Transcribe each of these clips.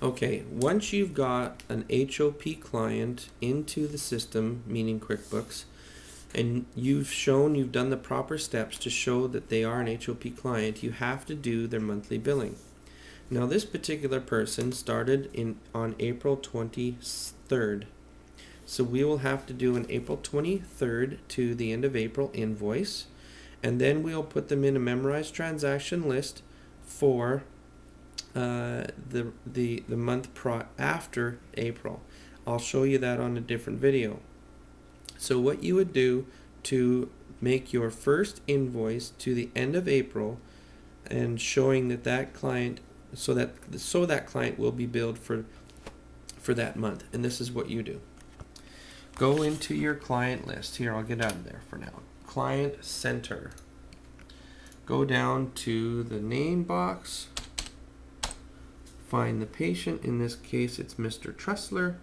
Okay, once you've got an HOP client into the system, meaning QuickBooks, and you've done the proper steps to show that they are an HOP client, you have to do their monthly billing. Now this particular person started on April 23rd. So we will have to do an April 23rd to the end of April invoice, and then we'll put them in a memorized transaction list for the month after April. I'll show you that on a different video. So what you would do to make your first invoice to the end of April and showing that client, so that client will be billed for that month, and this is what you do. Go into your client list. Here, I'll get out of there for now. Client Center. Go down to the name box. Find the patient. In this case, it's Mr. Tressler.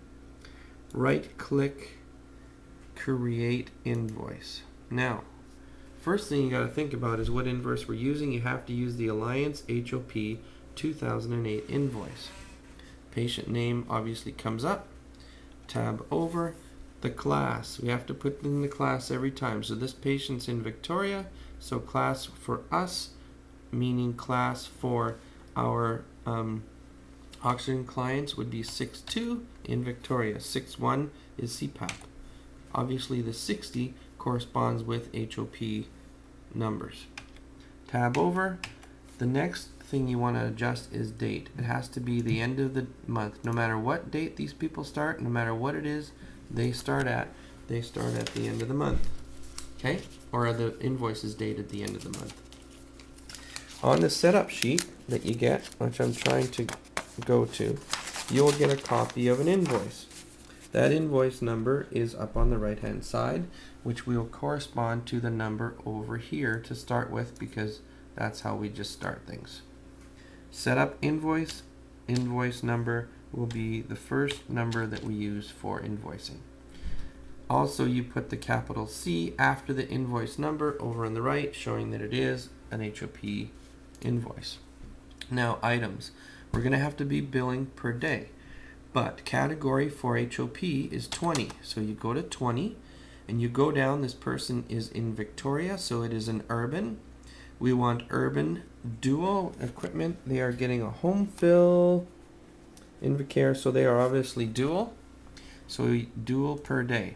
Right-click, Create Invoice. Now, first thing you got to think about is what invoice we're using. You have to use the Alliance HOP 2008 invoice. Patient name obviously comes up. Tab over. The class, we have to put in the class every time. So this patient's in Victoria, so class for us, meaning class for our oxygen clients would be 6.2 in Victoria. 6.1 is CPAP. Obviously the 60 corresponds with HOP numbers. Tab over. The next thing you want to adjust is date. It has to be the end of the month. No matter what date these people start, no matter what it is, they start at the end of the month, okay? Or the invoices date at the end of the month. On the setup sheet that you get, which I'm trying to go to, you'll get a copy of an invoice. That invoice number is up on the right hand side, which will correspond to the number over here to start with, because that's how we just start things. Setup invoice number will be the first number that we use for invoicing. Also, you put the capital C after the invoice number over on the right, showing that it is an HOP invoice. Now, items. We're going to have to be billing per day, but category for HOP is 20. So you go to 20 and you go down. This person is in Victoria, so it is an urban. We want urban dual equipment. They are getting a home fill Invacare, so they are obviously dual. So dual per day.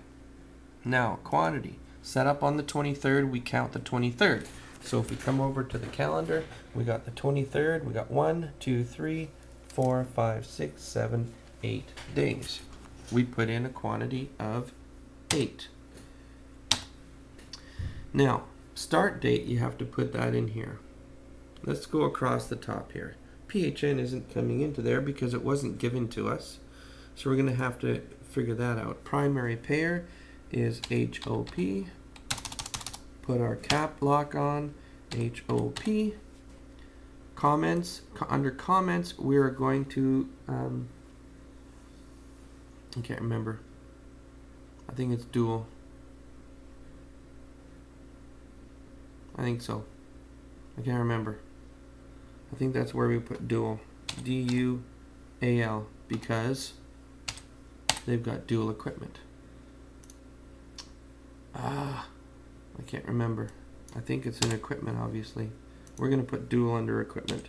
Now, quantity. Set up on the 23rd, we count the 23rd. So if we come over to the calendar, we got the 23rd, we got 1, 2, 3, 4, 5, 6, 7, 8 days. We put in a quantity of 8. Now, start date, you have to put that in here. Let's go across the top here. PHN isn't coming into there because it wasn't given to us. So we're going to have to figure that out. Primary payer is HOP. Put our cap lock on, HOP. Comments, under comments, we are going to, I can't remember. I think it's dual. I think so. I can't remember. I think that's where we put dual. D-U-A-L, because they've got dual equipment. I can't remember. I think it's in equipment, obviously. We're going to put dual under equipment.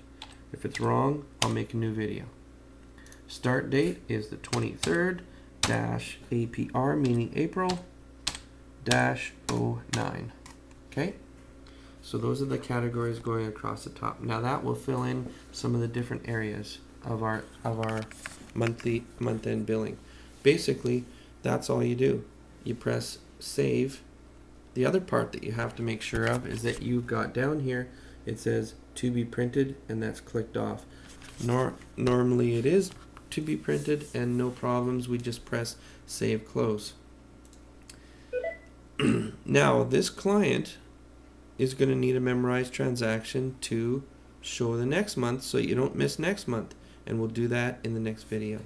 If it's wrong, I'll make a new video. Start date is the 23rd dash APR, meaning April dash 09. Okay? So those are the categories going across the top. Now that will fill in some of the different areas of our month-end billing. Basically, that's all you do. You press save. The other part that you have to make sure of is that you've got down here, it says to be printed, and that's clicked off. Normally it is to be printed, and no problems. We just press save close. Now this client is going to need a memorized transaction to show the next month so you don't miss next month, and we'll do that in the next video.